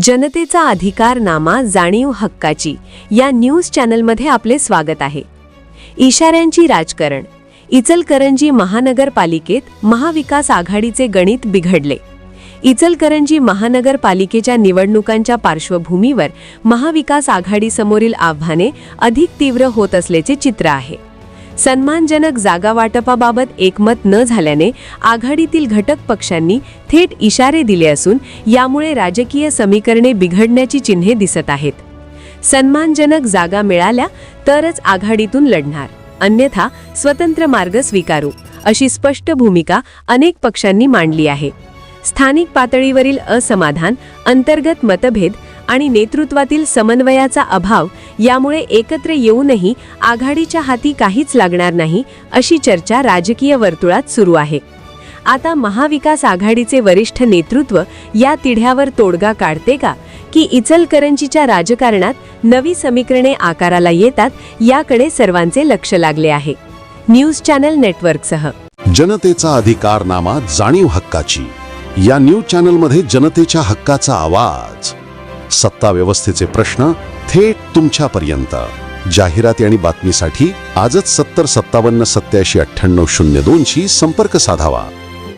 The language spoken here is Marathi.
जनतेचा अधिकारनामा जाणीव हक्काची या न्यूज चॅनलमध्ये आपले स्वागत आहे. इशाऱ्यांची राजकारण. इचलकरंजी महानगरपालिकेत महाविकास आघाडीचे गणित बिघडले. इचलकरंजी महानगरपालिकेच्या निवडणुकांच्या पार्श्वभूमीवर महाविकास आघाडीसमोरील आव्हाने अधिक तीव्र होत असल्याचे चित्र आहे. सन्मानजनक जागा वाटपाबाबत एकमत न झाल्याने आघाडीतील घटक पक्षांनी थेट इशारे दिले असून यामुळे राजकीय समीकरणे बिघडण्याची चिन्हे दिसत आहेत. सन्मानजनक जागा मिळाल्या तरच आघाडीतून लढणार, अन्यथा स्वतंत्र मार्ग स्वीकारू, अशी स्पष्ट भूमिका अनेक पक्षांनी मांडली आहे. स्थानिक पातळीवरील असमाधान, अंतर्गत मतभेद आणि नेतृत्वातील समन्वयाचा अभाव यामुळे एकत्र येऊनही आघाडीच्या हाती काहीच लागणार नाही, अशी चर्चा राजकीय वर्तुळात सुरू आहे. आता महाविकास आघाडीचे वरिष्ठ नेतृत्व या तिढ्यावर तोडगा काढते का, की इचलकरंजीच्या राजकारणात नवी समीकरणे आकाराला येतात, याकडे सर्वांचे लक्ष लागले आहे. न्यूज चॅनल नेटवर्कसह जनतेचा अधिकारनामा जाणीव हक्काची या न्यूज चॅनलमध्ये जनतेच्या हक्काचा आवाज. सत्ता व्यवस्थेचे प्रश्न थेट तुमच्यापर्यंत. जाहिराती आणि बातमीसाठी आजच 70 57 87 98 02 शी संपर्क साधावा.